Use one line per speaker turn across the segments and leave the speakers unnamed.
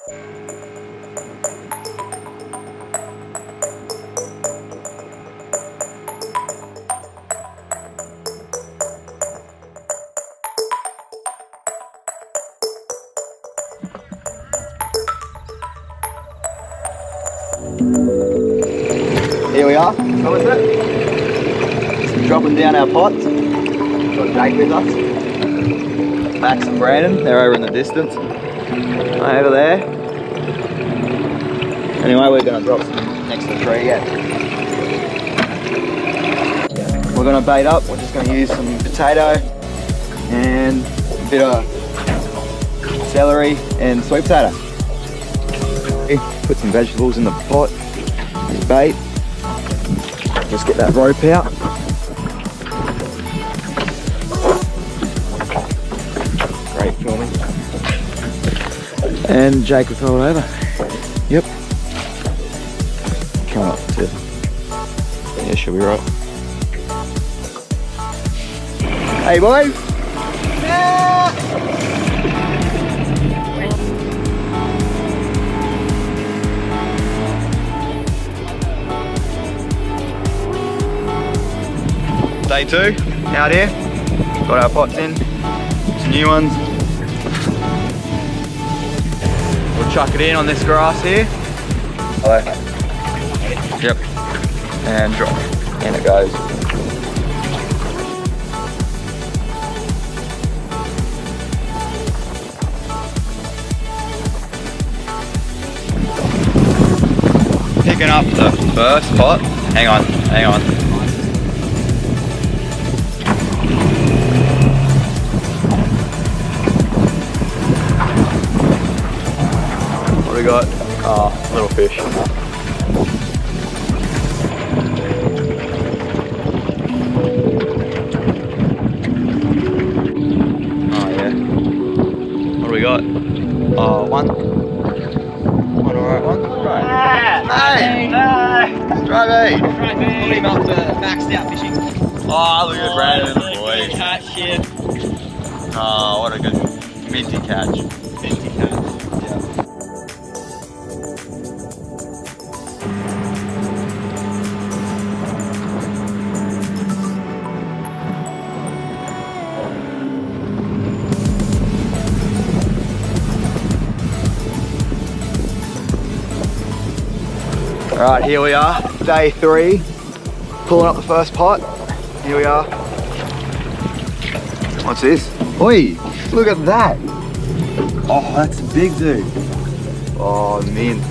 Here we are, Somerset. Dropping down our pots. Got Jake with us. Max and Brandon, they're over in the distance. Over there. Anyway, we're going to drop some next to the tree yet. We're going to bait up. We're just going to use some potato and a bit of celery and sweet potato. Put some vegetables in the pot. Bait. Just get that rope out. Great filming. And Jake will throw it over. Yep. Try not to. Yeah, she'll be right. Hey boys! Yeah. Day 2, out here, got our pots in, some new ones. We'll chuck it in on this grass here. Hello. Yep, and drop, and it goes. Picking up the first pot, hang on. We got little fish. Oh yeah. What do we got? Oh, one alright one? Right. Hey! Strawberry!
Put him up to maxed out fishing.
Oh, look at Brandon, boy.
Catch here.
Oh, what a good minty catch.
Minty catch.
Alright, here we are, day 3, pulling up the first pot. Here we are. What's this? Oi, look at that. Oh, that's a big dude. Oh, mint.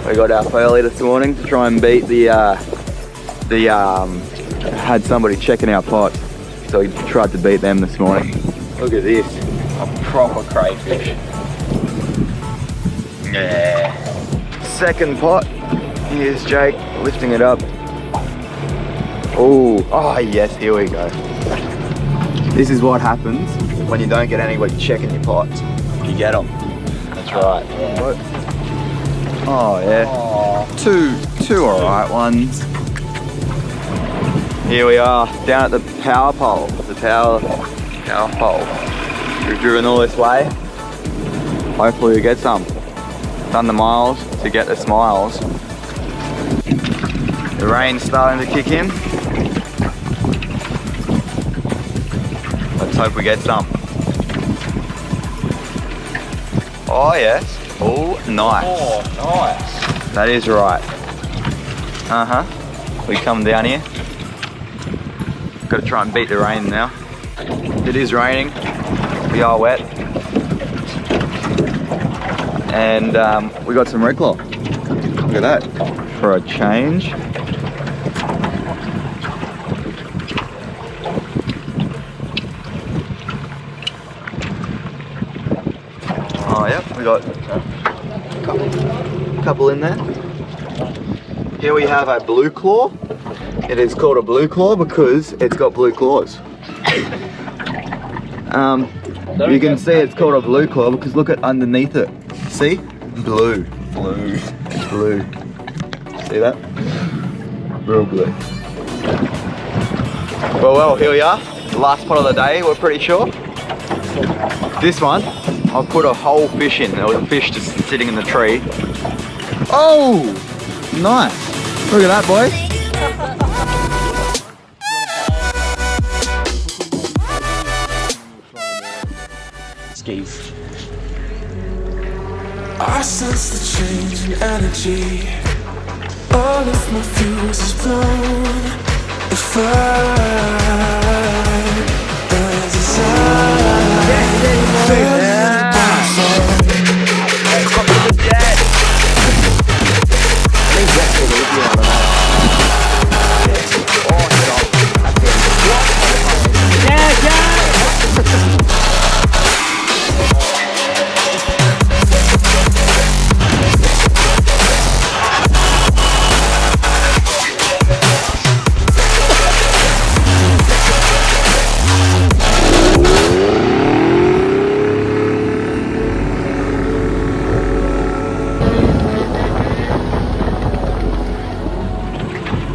We got our early this morning to try and beat had somebody checking our pots. So we tried to beat them this morning. Look at this, a proper crayfish. Yeah. Second pot. Here's Jake lifting it up. Oh yes, here we go. This is what happens when you don't get anybody checking your pots. You get them. That's right. Yeah. Oh yeah. Oh. Two alright ones. Here we are, down at the power pole. The power pole. We've driven all this way. Hopefully we get some. Done the miles to get the smiles. The rain's starting to kick in. Let's hope we get some. Oh yes. Oh, nice.
Oh, nice.
That is right. We come down here. Got to try and beat the rain now. It is raining. We are wet. And we got some red claw. Look at that. For a change. Oh yep, we got a couple in there. Here we have a blue claw. It is called a blue claw because it's got blue claws. You can see it's called a blue claw because look at underneath it. See? Blue. See that? Real blue. Well, here we are. The last pot of the day, we're pretty sure. This one, I've put a whole fish in. There was a fish just sitting in the tree. Oh, nice. Look at that, boys.
Skits.
I sense the change in energy. All of my fuse is blown. If I burn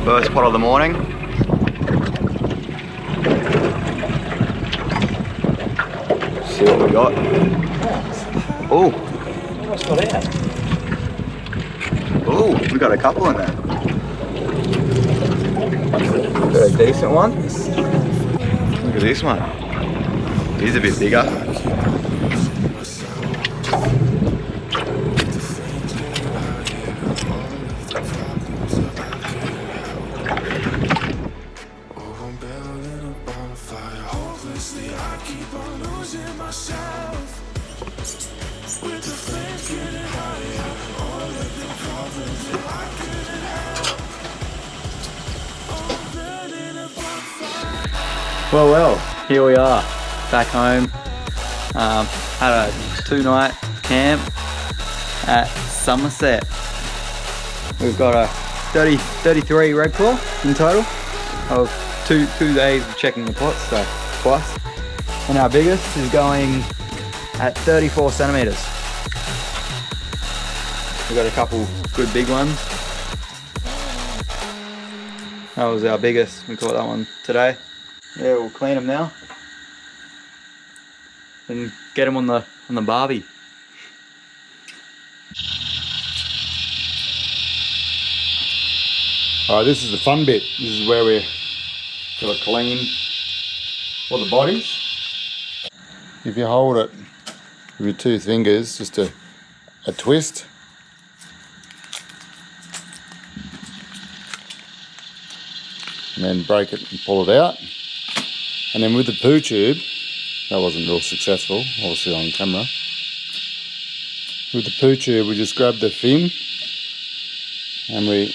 First pot of the morning. See what we got. Oh,
What's got out?
oh, we got a couple in there. Got a decent one. Look at this one. He's a bit bigger.
Well, here we are, back home. Had a 2-night camp at Somerset. We've got a 33 red claw in total. Of two days of checking the pots, so twice. And our biggest is going at 34 centimeters. We've got a couple good big ones. That was our biggest. We caught that one today. Yeah, we'll clean them now and get them on the barbie.
Alright, this is the fun bit. This is where we're going to clean all the bodies. If you hold it with your 2 fingers, just a twist. And then break it and pull it out. And then with the poo tube, that wasn't real successful, obviously on camera. With the poo tube, we just grab the fin and we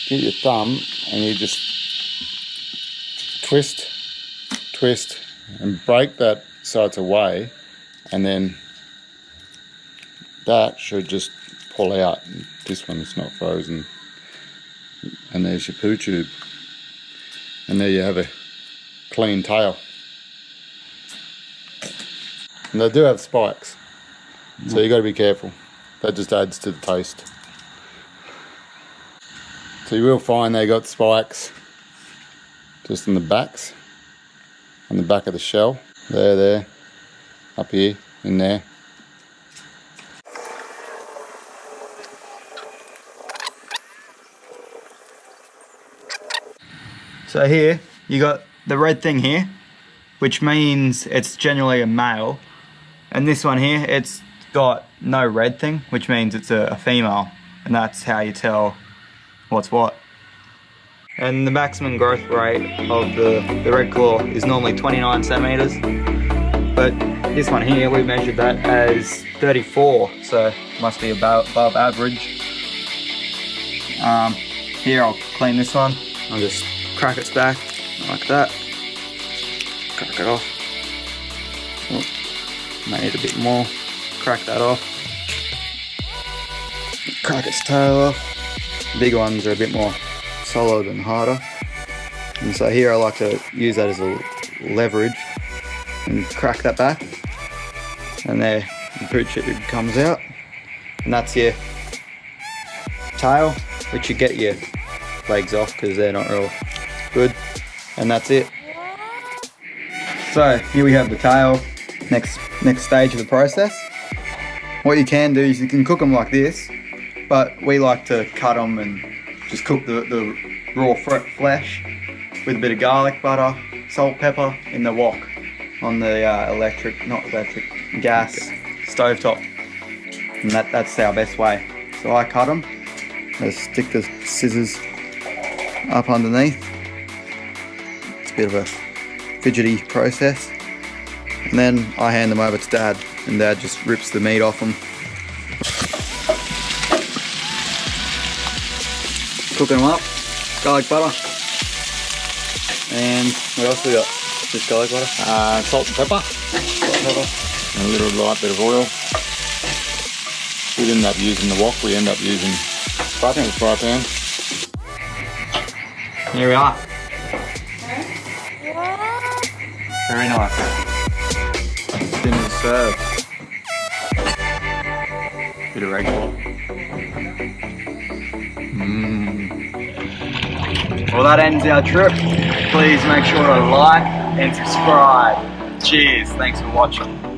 get your thumb and you just twist and break that so it's away, and then that should just pull out. This one's not frozen. And there's your poo tube. And there you have a clean tail. And they do have spikes, so you got to be careful. That just adds to the taste. So you will find they got spikes just in the backs, on the back of the shell. There, up here, in there.
So here, you got the red thing here, which means it's generally a male. And this one here, it's got no red thing, which means it's a female. And that's how you tell what's what. And the maximum growth rate of the red claw is normally 29 centimeters. But this one here, we measured that as 34, so must be above average. Here, I'll clean this one. I'll just crack its back like that. Crack it off. Oh, might need a bit more. Crack that off. Crack its tail off. Big ones are a bit more solid and harder. And so here I like to use that as a leverage and crack that back. And there, the poo tube comes out. And that's your tail, which you get your legs off because they're not real good. And that's it. So here we have the tail. next stage of the process. What you can do is you can cook them like this, but we like to cut them and just cook the raw flesh with a bit of garlic, butter, salt, pepper in the wok on the gas stovetop, and that's our best way. So I cut them, I stick the scissors up underneath. It's a bit of a fidgety process, and then I hand them over to Dad, and Dad just rips the meat off them. Cooking them up, garlic butter, and what else we got? Just garlic butter?
Salt and pepper. And a little light bit of oil. We end up using the wok, we end up using the fry pan.
Here we are. Very nice. Dinner served. Bit of regular. Well, that ends our trip. Please make sure to like and subscribe. Cheers. Thanks for watching.